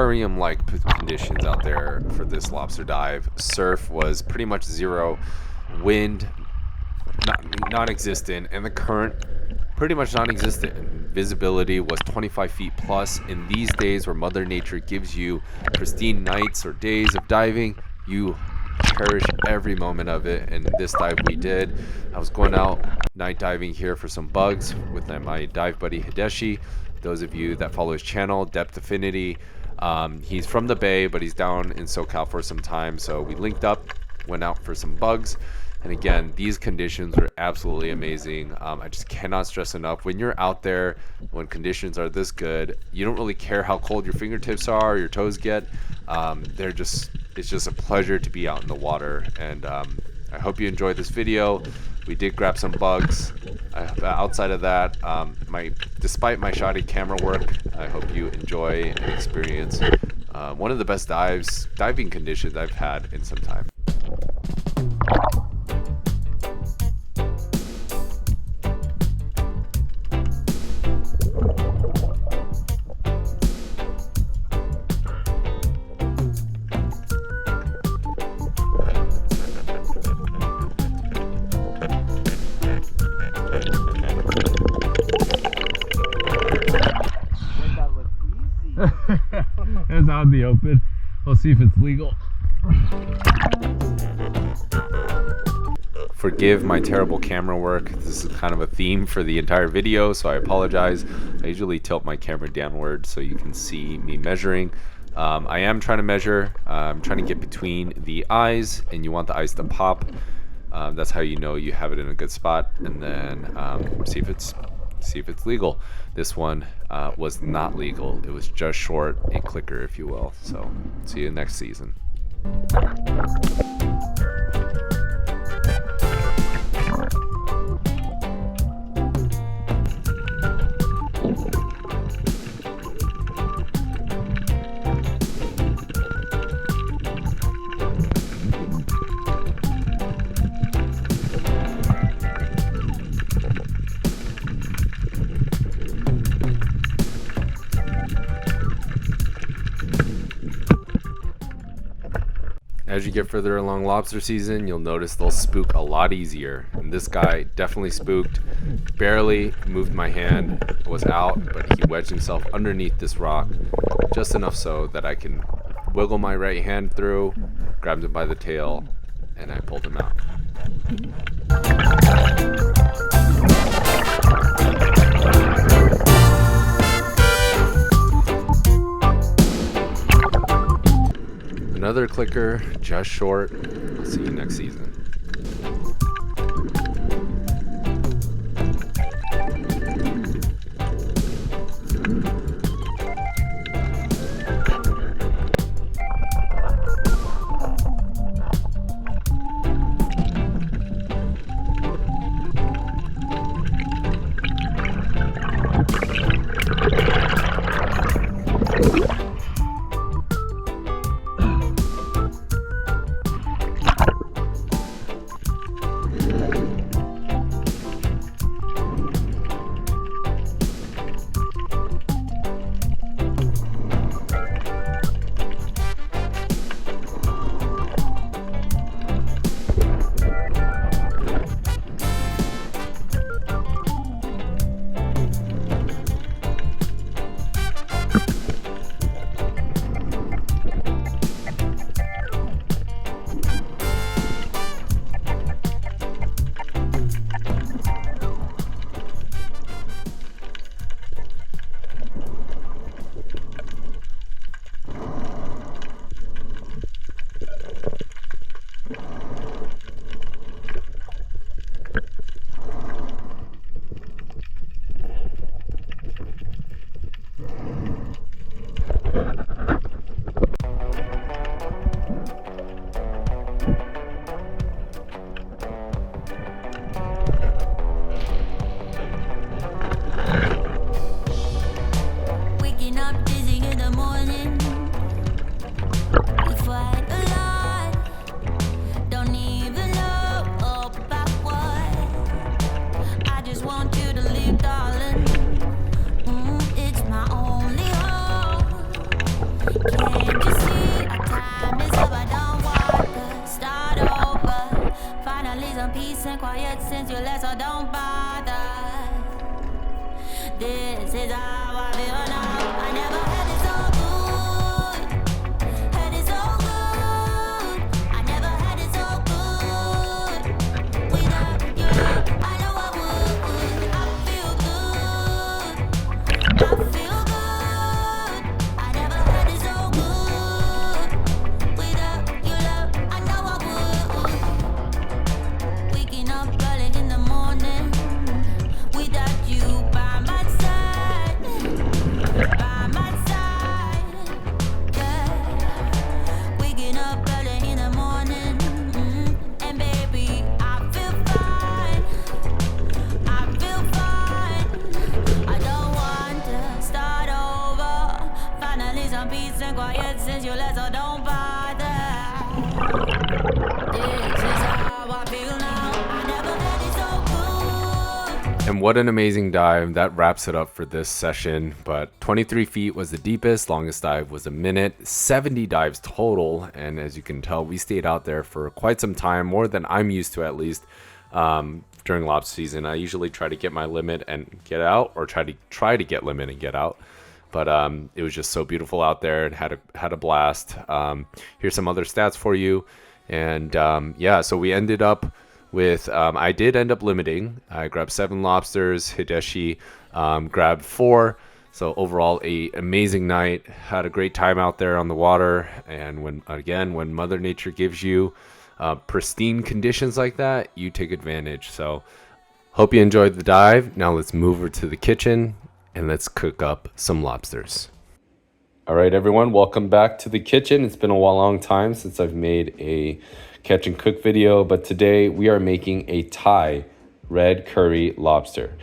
aquarium-like conditions out there for this lobster dive. Surf was pretty much zero, wind non-existent, and the current pretty much non-existent. Visibility was 25 feet plus. In these days where Mother Nature gives you pristine nights or days of diving, you cherish every moment of it, and this dive we did. I was going out night diving here for some bugs with my dive buddy Hideshi. Those of you that follow his channel, Depth Affinity, he's from the Bay, but he's down in SoCal for some time, so we linked up, went out for some bugs. And again, these conditions were absolutely amazing. I just cannot stress enough, when you're out there, when conditions are this good, you don't really care how cold your fingertips are or your toes get. It's just a pleasure to be out in the water. And I hope you enjoyed this video. We did grab some bugs. Outside of that, despite my shoddy camera work, I hope you enjoy and experience one of the best diving conditions I've had in some time. It's out in the open. We'll see if it's legal. Forgive my terrible camera work. This is kind of a theme for the entire video, so I apologize. I usually tilt my camera downward so you can see me measuring. I am trying to measure. I'm trying to get between the eyes, and you want the eyes to pop. That's how you know you have it in a good spot, and then see if it's legal. This one was not legal. It was just short, a clicker, if you will. So see you next season. As you get further along lobster season, you'll notice they'll spook a lot easier. And this guy definitely spooked. Barely moved my hand, was out, but he wedged himself underneath this rock, just enough so that I can wiggle my right hand through, grabbed him by the tail, and I pulled him out. Another clicker, just short. I'll see you next season. so don't bother. This is how I feel now. I never had it so good. And what an amazing dive. That wraps it up for this session. But 23 feet was the deepest, longest dive was a minute, 70 dives total. And as you can tell, we stayed out there for quite some time, more than I'm used to at least. During lobster season, I usually try to get my limit and get out, or try to get limit and get out. But it was just so beautiful out there, and had a blast. Here's some other stats for you, and yeah, so we ended up with I did end up limiting. I grabbed 7 lobsters. Hideshi grabbed 4. So overall, a amazing night. Had a great time out there on the water, and when Mother Nature gives you pristine conditions like that, you take advantage. So hope you enjoyed the dive. Now let's move over to the kitchen and let's cook up some lobsters. All right, everyone, welcome back to the kitchen. It's been a long time since I've made a catch and cook video, but today we are making a Thai red curry lobster.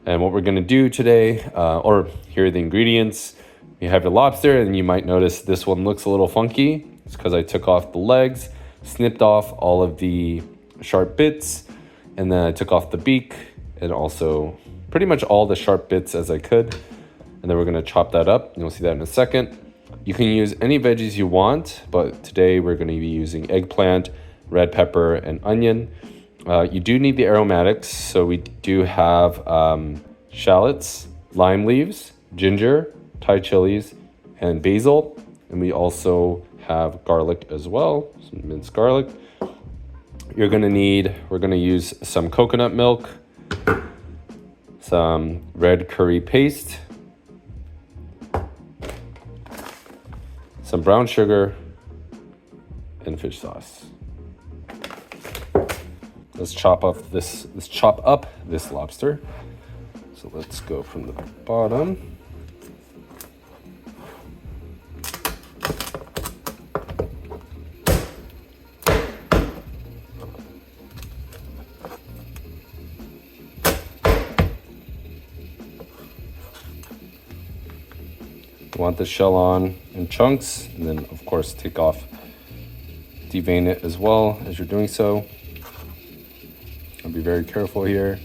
And what we're gonna do today, or here are the ingredients. You have your lobster, and you might notice this one looks a little funky. It's because I took off the legs, snipped off all of the sharp bits, and then I took off the beak, and also pretty much all the sharp bits as I could. And then we're gonna chop that up. You'll see that in a second. You can use any veggies you want, but today we're gonna be using eggplant, red pepper, and onion. You do need the aromatics, so we do have shallots, lime leaves, ginger, Thai chilies, and basil. And we also have garlic as well, some minced garlic. We're gonna use some coconut milk, some red curry paste, some brown sugar, and fish sauce. Let's chop up this lobster. So let's go from the bottom. You want the shell on in chunks, and then of course devein it as well as you're doing so. I'll be very careful here.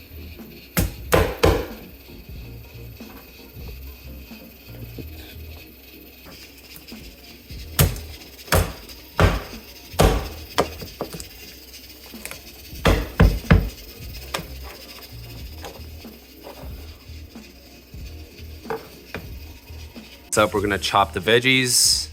Next up, we're gonna chop the veggies.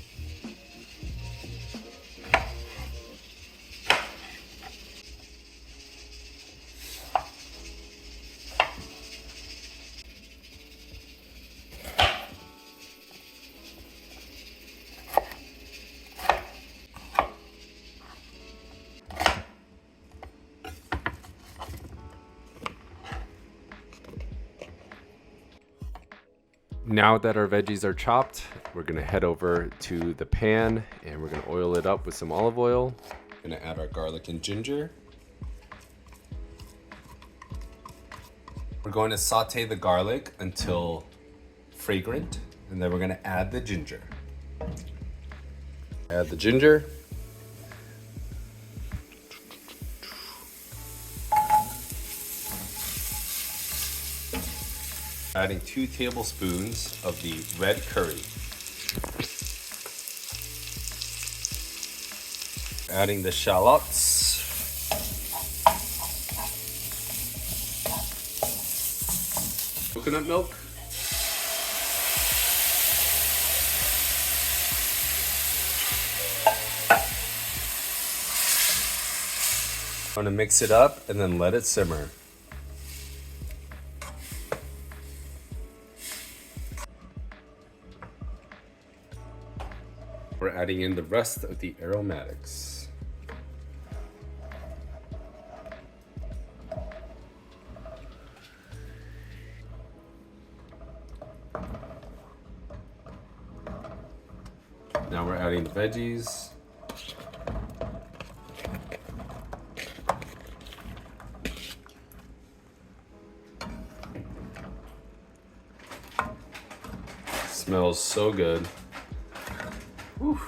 Now that our veggies are chopped, we're gonna head over to the pan and we're gonna oil it up with some olive oil. Gonna add our garlic and ginger. We're going to saute the garlic until fragrant, and then we're gonna add the ginger. Add the ginger. Adding 2 tablespoons of the red curry. Adding the shallots. Coconut milk. I'm gonna mix it up and then let it simmer. We're adding in the rest of the aromatics. Now we're adding the veggies. Smells so good. Whew.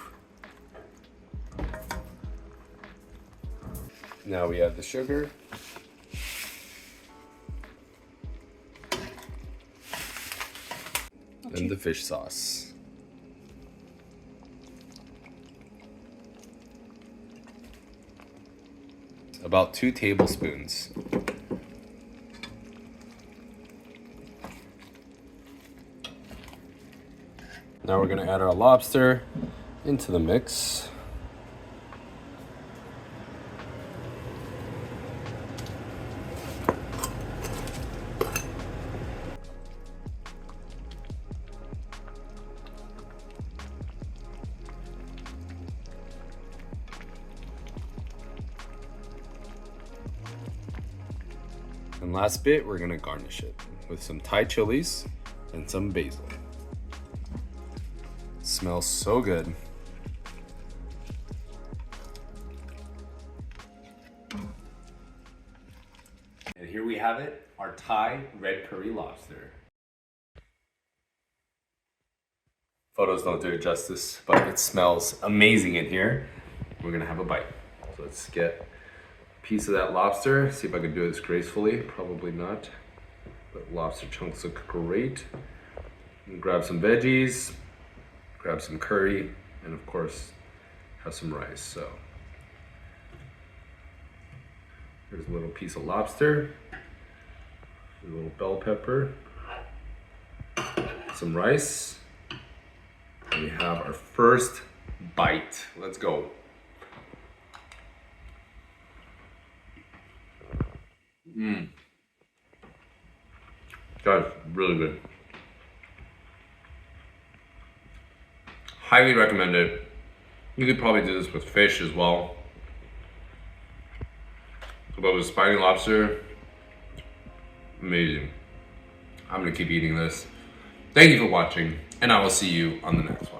Now we add the sugar. And the fish sauce. About 2 tablespoons. Now we're gonna add our lobster into the mix. And last bit, we're gonna garnish it with some Thai chilies and some basil. Smells so good. And here we have it, our Thai Red Curry Lobster. Photos don't do it justice, but it smells amazing in here. We're gonna have a bite. So let's get a piece of that lobster. See if I can do this gracefully. Probably not, but lobster chunks look great. And grab some veggies, grab some curry, and of course, have some rice. So here's a little piece of lobster, a little bell pepper, some rice, and we have our first bite. Let's go. Guys, really good. Highly recommend it. You could probably do this with fish as well. But with spiny lobster, amazing. I'm gonna keep eating this. Thank you for watching, and I will see you on the next one.